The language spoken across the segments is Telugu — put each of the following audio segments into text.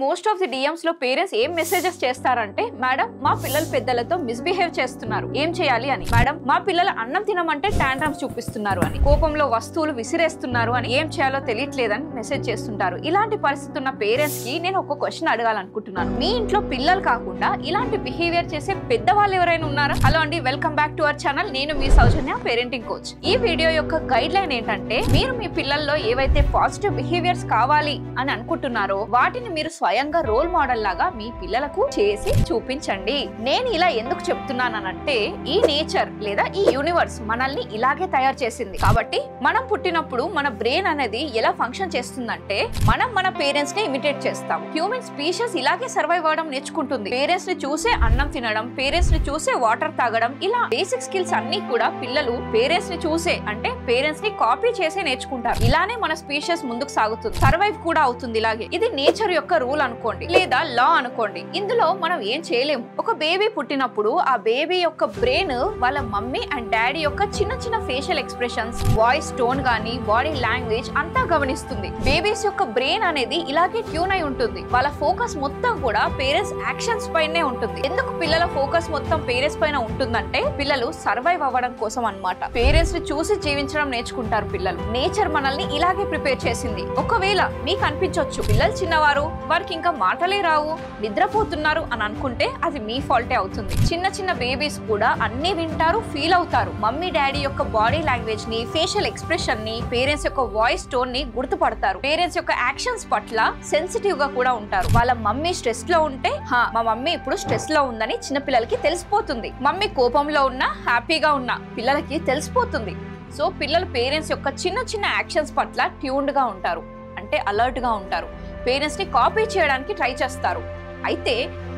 మోస్ట్ ఆఫ్ ది డిఎమ్స్ లో పేరెంట్స్ ఏం మెసేజెస్ చేస్తారంటే, మేడం మా పిల్లలు పెద్దలతో మిస్బిహేవ్ చేస్తున్నారు, ఏం చేయాలి అని. మేడం మా పిల్లలు అన్నం తినమంటే టాంట్రమ్స్ చూపిస్తున్నారు అని, కోపంలో వస్తువులు విసిరేస్తున్నారు అని, ఏం చేయాలో తెలియట్లేదని మెసేజ్ చేస్తుంటారు. ఇలాంటి పరిస్థితి ఉన్న పేరెంట్స్ కి నేను ఒక క్వశ్చన్ అడగాలనుకుంటున్నాను. మీ ఇంట్లో పిల్లలు కాకుండా ఇలాంటి బిహేవియర్ చేసే పెద్దవాళ్ళు ఎవరైనా ఉన్నారా? హలో అండి, welcome back to our channel. నేను మీ సౌజన్య, పేరెంటింగ్ కోచ్. ఈ వీడియో యొక్క గైడ్ లైన్ ఏంటంటే, మీరు మీ పిల్లల్లో ఏవైతే పాజిటివ్ బిహేవియర్స్ కావాలి అని అనుకుంటున్నారో వాటిని మీరు స్వయంగా రోల్ మోడల్ లాగా మీ పిల్లలకు చేసి చూపించండి. నేను ఇలా ఎందుకు చెప్తున్నానంటే, ఈ నేచర్ లేదా ఈ యూనివర్స్ మనల్ని ఇలాగే తయారు చేసింది. కాబట్టి మనం పుట్టినప్పుడు మన బ్రెయిన్ అనేది ఎలా ఫంక్షన్ చేస్తుందంటే, మనం మన పేరెంట్స్ ని ఇమిటేట్ చేస్తాం. హ్యూమన్ స్పీషీస్ ఇలాగే సర్వైవ్ అవడం నేర్చుకుంటుంది. పేరెంట్స్ ని చూసే అన్నం తినడం, పేరెంట్స్ ని చూసే వాటర్ తాగడం, ఇలా బేసిక్ స్కిల్స్ అన్ని కూడా పిల్లలు పేరెంట్స్ ని చూసే, అంటే పేరెంట్స్ ని కాపీ చేసే నేర్చుకుంటారు. ఇలానే మన స్పీషీస్ ముందుకు సాగుతుంది, సర్వైవ్ కూడా అవుతుంది ఇలాగే. ఇది నేచర్ యొక్క రూల్ అనుకోండి, లేదా లా అనుకోండి. ఇందులో మనం ఏం చేయలేము. ఒక బేబీ పుట్టినప్పుడు ఆ బేబీ యొక్క బ్రెయిన్ వాళ్ళ మమ్మీ అండ్ డాడీ యొక్క చిన్న చిన్న ఫేషియల్ ఎక్స్ప్రెషన్స్, వాయిస్ టోన్ గానీ, బాడీ లాంగ్వేజ్ అంతా గమనిస్తుంది. బేబీస్ యొక్క బ్రెయిన్ అనేది ఇలాగే ట్యూన్ అయి ఉంటుంది. వాళ్ళ ఫోకస్ మొత్తం కూడా పేరెంట్స్ యాక్షన్స్ పైనే ఉంటుంది. ఎందుకు పిల్లల ఫోకస్ మొత్తం పేరెంట్స్ పైన ఉంటుందంటే, పిల్లలు సర్వైవ్ అవ్వడం కోసం అన్నమాట. పేరెంట్స్ ని చూసి జీవించడం నేర్చుకుంటారు పిల్లలు. నేచర్ మనల్ని ఇలాగే ప్రిపేర్ చేసింది. ఒకవేళ మీకు అనిపించవచ్చు, పిల్లలు చిన్నవారు, వారికి ఇంకా మాటలే రావు, నిద్రపోతున్నారు అని అనుకుంటే అది మీ ఫాల్టే అవుతుంది. చిన్న చిన్న బేబీస్ కూడా అన్ని వింటారు, ఫీల్ అవుతారు. మమ్మీ డాడీ యొక్క బాడీ లాంగ్వేజ్ ని, ఫేషియల్ ఎక్స్ప్రెషన్ ని, పేరెంట్స్ యొక్క వాయిస్ టోన్ ని గుర్తుపడతారు. పేరెంట్స్ యొక్క యాక్షన్స్ పట్ల సెన్సిటివ్ గా కూడా ఉంటారు. వాళ్ళ మమ్మీ స్ట్రెస్ లో ఉంటే, మా మమ్మీ ఇప్పుడు స్ట్రెస్ లో ఉందని చిన్న పిల్లలకి తెలిసిపోతుంది. మమ్మీ కోపంలో ఉన్నా, హ్యాపీగా ఉన్నా పిల్లలకి తెలిసిపోతుంది. సో పిల్లలు పేరెంట్స్ యొక్క చిన్న చిన్న యాక్షన్స్ పట్ల ట్యూన్డ్ గా ఉంటారు, అంటే అలర్ట్ గా ఉంటారు. పేరెంట్స్ ని కాపీ చేయడానికి ట్రై చేస్తారు. అయితే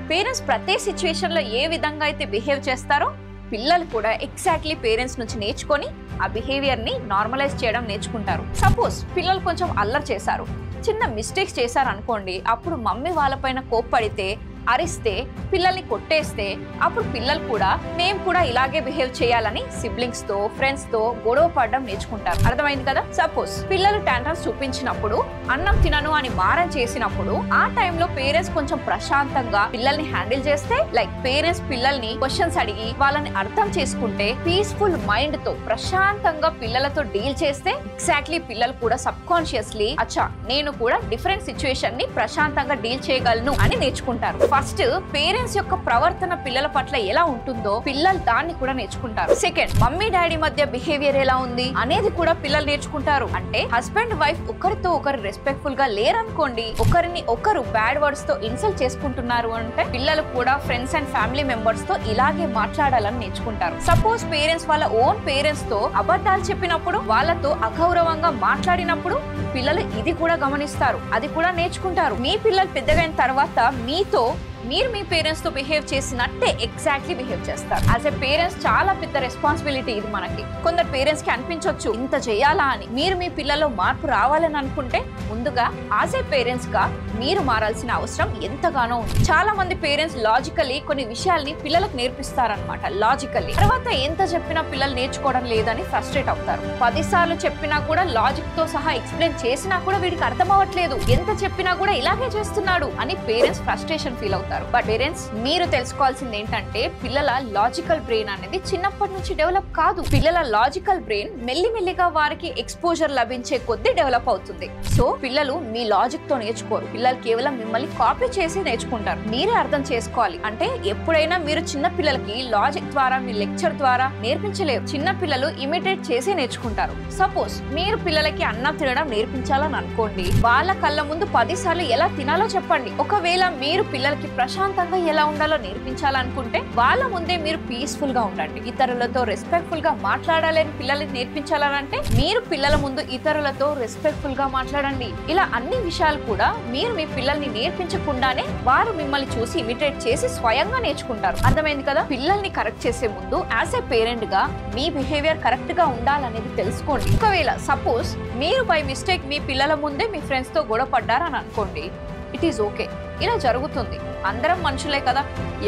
పేరెంట్స్ ప్రతి సిచ్యువేషన్ లో ఏ విధంగా అయితే బిహేవ్ చేస్తారో, పిల్లలు కూడా ఎగ్జాక్ట్లీ పేరెంట్స్ నుంచి నేర్చుకొని ఆ బిహేవియర్ ని నార్మలైజ్ చేయడం నేర్చుకుంటారు. సపోజ్ పిల్లలు కొంచెం అల్లరి చేశారు, చిన్న మిస్టేక్స్ చేశారు అనుకోండి. అప్పుడు మమ్మీ వాళ్ళపైన కోప్పడితే, అరిస్తే, పిల్లల్ని కొట్టేస్తే, అప్పుడు పిల్లలు కూడా మేము కూడా ఇలాగే బిహేవ్ చేయాలని సిబ్లింగ్స్ తో, ఫ్రెండ్స్ తో గొడవ పడడం నేర్చుకుంటారు. అర్థమైంది కదా? సపోజ్ పిల్లలు టాంట్రమ్స్ చూపించినప్పుడు, అన్నం తినను అని మారం చేసినప్పుడు, ఆ టైంలో పేరెంట్స్ కొంచెం ప్రశాంతంగా పిల్లల్ని హ్యాండిల్ చేస్తే, లైక్ పేరెంట్స్ పిల్లల్ని క్వశ్చన్స్ అడిగి వాళ్ళని అర్థం చేసుకుంటే, పీస్ఫుల్ మైండ్ తో ప్రశాంతంగా పిల్లలతో డీల్ చేస్తే, ఎగ్జాక్ట్లీ పిల్లలు కూడా సబ్ కాన్షియస్లీ అచ్చా నేను కూడా డిఫరెంట్ సిచ్యువేషన్ ని ప్రశాంతంగా డీల్ చేయగలను అని నేర్చుకుంటారు. ఫస్ట్ పేరెంట్స్ యొక్క ప్రవర్తన పిల్లల పట్ల ఎలా ఉంటుందో పిల్లలు దాన్ని కూడా నేర్చుకుంటారు. సెకండ్, మమ్మీ డాడీ మధ్య బిహేవియర్ ఎలా ఉంది అనేది కూడా పిల్లలు నేర్చుకుంటారు. అంటే హస్బెండ్ వైఫ్ ఒకరితో ఒకరు రెస్పెక్ట్ఫుల్ గా లేరనుకోండి, ఒకరిని ఒకరు బ్యాడ్ వర్డ్స్ తో ఇన్సల్ట్ చేసుకుంటున్నారు అంటే, పిల్లలు కూడా ఫ్రెండ్స్ అండ్ ఫ్యామిలీ మెంబర్స్ తో ఇలాగే మాట్లాడాలని నేర్చుకుంటారు. సపోజ్ పేరెంట్స్ వాళ్ళ ఓన్ పేరెంట్స్ తో అబద్ధాలు చెప్పినప్పుడు, వాళ్ళతో అగౌరవంగా మాట్లాడినప్పుడు పిల్లలు ఇది కూడా గమనిస్తారు, అది కూడా నేర్చుకుంటారు. మీ పిల్లలు పెద్దగైన తర్వాత మీతో మీరు మీ పేరెంట్స్ తో బిహేవ్ చేసినట్టే ఎగ్జాక్ట్లీ బిహేవ్ చేస్తారు. యాజ్ ఎ పేరెంట్స్ చాలా పెద్ద రెస్పాన్సిబిలిటీ ఇది మనకి. కొందరు పేరెంట్స్ కి అనిపించవచ్చు ఇంత చేయాలా అని. మీరు మీ పిల్లల్లో మార్పు రావాలని అనుకుంటే, ముందుగా యాజ్ ఎ పేరెంట్స్ గా మీరు మారాల్సిన అవసరం ఎంతగానో ఉంది. చాలా మంది పేరెంట్స్ లాజికల్లీ కొన్ని విషయాల్ని పిల్లలకు నేర్పిస్తారనమాట. లాజికల్లీ తర్వాత ఎంత చెప్పినా పిల్లలు నేర్చుకోవడం లేదని ఫ్రస్ట్రేట్ అవుతారు. 10 సార్లు చెప్పినా కూడా, లాజిక్ తో సహా ఎక్స్ప్లెయిన్ చేసినా కూడా వీడికి అర్థం అవ్వట్లేదు, ఎంత చెప్పినా కూడా ఇలాగే చేస్తున్నాడు అని పేరెంట్స్ ఫ్రస్ట్రేషన్ ఫీల్ అవుతారు. బట్ పేరెంట్స్ మీరు తెలుసుకోవాల్సింది ఏంటంటే, పిల్లల లాజికల్ బ్రెయిన్ అనేది చిన్నప్పటి నుంచి డెవలప్ కాదు. పిల్లల లాజికల్ బ్రెయిన్ మెల్లిమెల్లిగా వారికి ఎక్స్పోజర్ లభించే కొద్దీ డెవలప్ అవుతుంది. సో పిల్లలు మీ లాజిక్ తో నేర్చుకోరు, పిల్లలు కేవలం మిమ్మల్ని కాపీ చేసి నేర్చుకుంటారు. మీరే అర్థం చేసుకోవాలి. అంటే ఎప్పుడైనా మీరు చిన్న పిల్లలకి లాజిక్ ద్వారా, మీ లెక్చర్ ద్వారా నేర్పించలేరు. చిన్న పిల్లలు ఇమిటేట్ చేసి నేర్చుకుంటారు. సపోజ్ మీరు పిల్లలకి అన్నం తినడం నేర్పించాలని అనుకోండి, వాళ్ళ కళ్ళ ముందు 10 సార్లు ఎలా తినాలో చెప్పండి. ఒకవేళ మీరు పిల్లలకి ప్రశాంతంగా ఎలా ఉండాలో నేర్పించాలనుకుంటే, వాళ్ళ ముందే మీరు పీస్ఫుల్ గా ఉండండి. ఇతరులతో రెస్పెక్ట్ఫుల్ గా మాట్లాడాలని పిల్లలకి నేర్పించాలంటే, మీరు పిల్లల ముందు ఇతరులతో రెస్పెక్ట్ఫుల్ గా మాట్లాడండి. ఇలా అన్ని విషయాలు కూడా మీరు మీ పిల్లల్ని నేర్పించకుండానే వారు మిమ్మల్ని చూసి ఇమిటేట్ చేసి స్వయంగా నేర్చుకుంటారు. అర్థమైంది కదా? పిల్లల్ని కరెక్ట్ చేసే ముందు యాజ్ ఎ పేరెంట్ గా మీ బిహేవియర్ కరెక్ట్ గా ఉండాలనేది తెలుసుకోండి. ఒకవేళ సపోజ్ మీరు బై మిస్టేక్ మీ పిల్లల ముందే మీ ఫ్రెండ్స్ తో గొడవ పడ్డారని అనుకోండి, ఇట్ ఈస్ ఓకే. ఇలా జరుగుతుంది. అందరం మనుషులే కదా,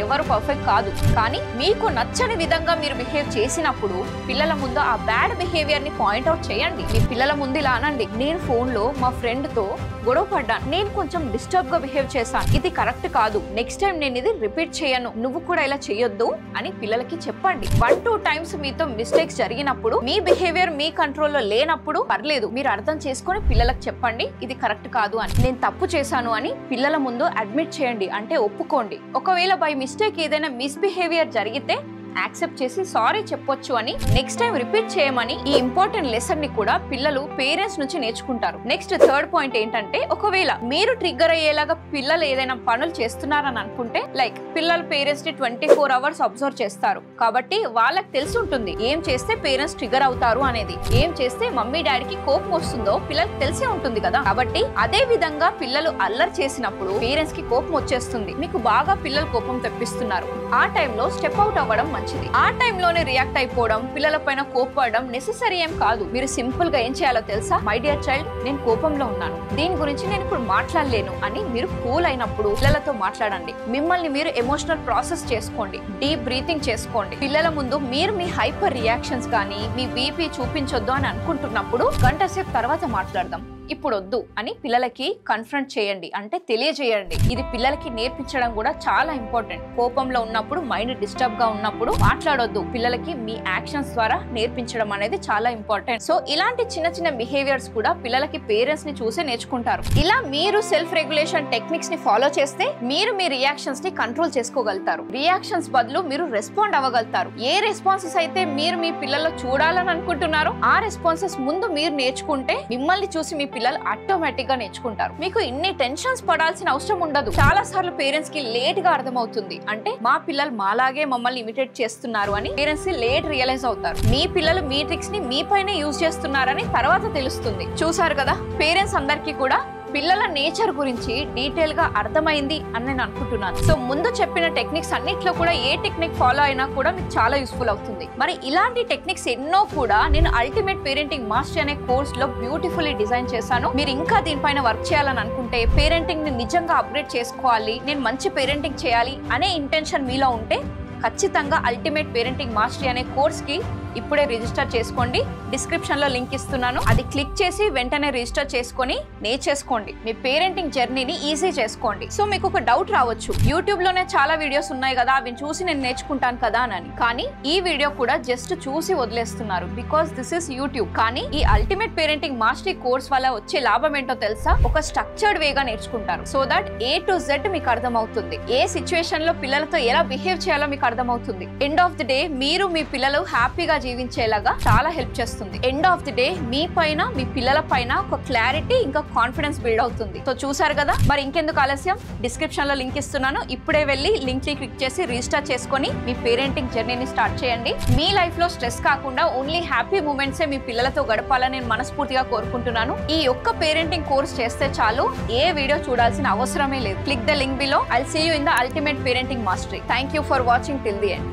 ఎవరు పర్ఫెక్ట్ కాదు. కానీ మీకు నచ్చని విధంగా మీరు బిహేవ్ చేసినప్పుడు పిల్లల ముందు ఆ బ్యాడ్ బిహేవియర్ ని పాయింట్అవుట్ చేయండి. మీ పిల్లల ముందు ఇలా అనండి, నేను ఫోన్ లో మా ఫ్రెండ్ తో గొడవ పడ్డాను, నేను కొంచెం డిస్టర్బ్ గా బిహేవ్ చేశాను, ఇది కరెక్ట్ కాదు, నెక్స్ట్ టైం నేను ఇది రిపీట్ చేయను, నువ్వు కూడా ఇలా చేయొద్దు అని పిల్లలకి చెప్పండి. 1-2 టైమ్స్ మీతో మిస్టేక్స్ జరిగినప్పుడు, మీ బిహేవియర్ మీ కంట్రోల్లో లేనప్పుడు పర్లేదు, మీరు అర్థం చేసుకొని పిల్లలకు చెప్పండి ఇది కరెక్ట్ కాదు అని, నేను తప్పు చేశాను అని పిల్లల ముందు అడ్మిట్ చేయండి, అంటే ఒప్పుకోండి. ఒకవేళ బై మిస్టేక్ ఏదైనా మిస్బిహేవియర్ జరిగితే యాక్సెప్ట్ చేసి సారీ చెప్పొచ్చు అని, నెక్స్ట్ టైం రిపీట్ చేయమని ఈ ఇంపార్టెంట్ లెసన్ ని కూడా పిల్లలు పేరెంట్స్ నుంచి నేర్చుకుంటారు. నెక్స్ట్ థర్డ్ పాయింట్ ఏంటంటే, ఒకవేళ మీరు ట్రిగ్గర్ అయ్యేలాగా పిల్లలు ఏదైనా పనులు చేస్తున్నారని అనుకుంటే, లైక్ పిల్లలు పేరెంట్స్ ని 24 hours అబ్జర్వ్ చేస్తారు కాబట్టి వాళ్ళకి తెలిసి ఉంటుంది ఏం చేస్తే పేరెంట్స్ ట్రిగ్గర్ అవుతారు అనేది, ఏం చేస్తే మమ్మీ డాడీకి కోపం వస్తుందో పిల్లలకు తెలిసే ఉంటుంది కదా. కాబట్టి అదే విధంగా పిల్లలు అల్లరి చేసినప్పుడు పేరెంట్స్ కి కోపం వచ్చేస్తుంది, మీకు బాగా పిల్లలు కోపం తెప్పిస్తున్నారు, ఆ టైంలో స్టెప్ అవుట్ అవ్వడం మంచిది. ఆ టైంలోనే రియాక్ట్ అయిపోవడం, పిల్లల పైన కోపపడడం నెసెసరీ ఏం కాదు. మీరు సింపుల్ గా ఏం చేయాలో తెలుసా, మై డియర్ చైల్డ్, నేను కోపంలో ఉన్నాను, దీని గురించి నేను ఇప్పుడు మాట్లాడలేను అని మీరు కూల్ అయినప్పుడు పిల్లలతో మాట్లాడండి. మిమ్మల్ని మీరు ఎమోషనల్ ప్రాసెస్ చేసుకోండి, డీప్ బ్రీతింగ్ చేసుకోండి. పిల్లల ముందు మీరు మీ హైపర్ రియాక్షన్స్ కానీ మీ బీపీ చూపించొద్దు అని అనుకుంటున్నప్పుడు గంట సేపు తర్వాత మాట్లాడదాం, ఇప్పుడు వద్దు అని పిల్లలకి కన్ఫ్రంట్ చేయండి, అంటే తెలియజేయండి. ఇది పిల్లలకి నేర్పించడం కూడా చాలా ఇంపార్టెంట్. కోపంలో ఉన్నప్పుడు, మైండ్ డిస్టర్బ్ గా ఉన్నప్పుడు మాట్లాడొద్దు, పిల్లలకి మీ యాక్షన్స్ ద్వారా నేర్పించడం అనేది చాలా ఇంపార్టెంట్. సో ఇలాంటి చిన్న చిన్న బిహేవియర్స్ కూడా పిల్లలకి పేరెంట్స్ ని చూసే నేర్చుకుంటారు. ఇలా మీరు సెల్ఫ్ రెగ్యులేషన్ టెక్నిక్స్ ని ఫాలో చేస్తే మీరు మీ రియాక్షన్స్ ని కంట్రోల్ చేసుకోగలుగుతారు. రియాక్షన్స్ బదులు మీరు రెస్పాండ్ అవ్వగలుగుతారు. ఏ రెస్పాన్సెస్ అయితే మీరు మీ పిల్లల్లో చూడాలని అనుకుంటున్నారో ఆ రెస్పాన్సెస్ ముందు మీరు నేర్చుకుంటే మిమ్మల్ని చూసి మీ పిల్లలు ఆటోమేటిక్ గా నేర్చుకుంటారు. మీకు ఇన్ని టెన్షన్స్ పడాల్సిన అవసరం ఉండదు. చాలా సార్లు పేరెంట్స్ కి లేట్ గా అర్థమవుతుంది, అంటే మా పిల్లలు మాలాగే మమ్మల్ని ఇమిటేట్ చేస్తున్నారు అని పేరెంట్స్ లేట్ రియలైజ్ అవుతారు. మీ పిల్లలు మీ ట్రిక్స్ ని మీ పైన యూజ్ చేస్తున్నారని తర్వాత తెలుస్తుంది. చూసారు కదా, పేరెంట్స్ అందరికీ కూడా పిల్లల నేచర్ గురించి డీటెయిల్ గా అర్థమైంది అని నేను అనుకుంటున్నాను. సో ముందు చెప్పిన టెక్నిక్స్ అన్నిట్లో కూడా ఏ టెక్నిక్ ఫాలో అయినా కూడా మీకు చాలా యూస్ఫుల్ అవుతుంది. మరి ఇలాంటి టెక్నిక్స్ ఎన్నో కూడా నేను అల్టిమేట్ పేరెంటింగ్ మాస్టరీ అనే కోర్స్ లో బ్యూటిఫుల్లీ డిజైన్ చేశాను. మీరు ఇంకా దీనిపైన వర్క్ చేయాలని అనుకుంటే, పేరెంటింగ్ ని నిజంగా అప్గ్రేడ్ చేసుకోవాలి, నేను మంచి పేరెంటింగ్ చేయాలి అనే ఇంటెన్షన్ మీలో ఉంటే ఖచ్చితంగా అల్టిమేట్ పేరెంటింగ్ మాస్టరీ అనే కోర్స్ కి ఇప్పుడే రిజిస్టర్ చేసుకోండి. డిస్క్రిప్షన్ లో లింక్ ఇస్తున్నాను, అది క్లిక్ చేసి వెంటనే రిజిస్టర్ చేసుకొని నేర్చేసుకోండి. మీ పేరెంటింగ్ జర్నీని ఈజీ చేసుకోండి. సో మీకు ఒక డౌట్ రావచ్చు, యూట్యూబ్ లోనే చాలా వీడియోస్ ఉన్నాయి కదా, అవి చూసి నేను నేర్చుకుంటాను కదా అని. కానీ ఈ వీడియో కూడా జస్ట్ చూసి వదిలేస్తున్నారు, బికాస్ దిస్ ఇస్ యూట్యూబ్. కానీ ఈ అల్టిమేట్ పేరెంటింగ్ మాస్టరీ కోర్స్ వల్ల వచ్చే లాభం ఏంటో తెలుసా, ఒక స్ట్రక్చర్డ్ వేగా నేర్చుకుంటారు. So that A to Z మీకు అర్థమవుతుంది. ఏ సిచ్యువేషన్ లో పిల్లలతో ఎలా బిహేవ్ చేయాలో మీకు అర్థమవుతుంది. ఎండ్ ఆఫ్ ది డే మీరు మీ పిల్లలు హ్యాపీగా జీవించేలాగా చాలా హెల్ప్ చేస్తుంది. ఎండ్ ఆఫ్ ది డే మీ పైన, మీ పిల్లల పైన ఒక క్లారిటీ ఇంకా కాన్ఫిడెన్స్ బిల్డ్ అవుతుంది. సో చూసారు కదా, మరి ఇంకెందుకు ఆలస్యం, డిస్క్రిప్షన్ లో లింక్ ఇస్తున్నాను, ఇప్పుడే వెళ్ళి లింక్ ని క్లిక్ చేసి రిజిస్టర్ చేసుకొని మీ పేరెంటింగ్ జర్నీని స్టార్ట్ చేయండి. మీ లైఫ్ లో స్ట్రెస్ కాకుండా ఓన్లీ హ్యాపీ మూమెంట్స్ మీ పిల్లలతో గడపాలని నేను మనస్ఫూర్తిగా కోరుకుంటున్నాను. ఈ ఒక్క పేరెంటింగ్ కోర్స్ చేస్తే చాలు, ఏ వీడియో చూడాల్సిన అవసరమే లేదు. Click the link below. I'll see you in the ultimate parenting mastery. Thank you for watching till the end.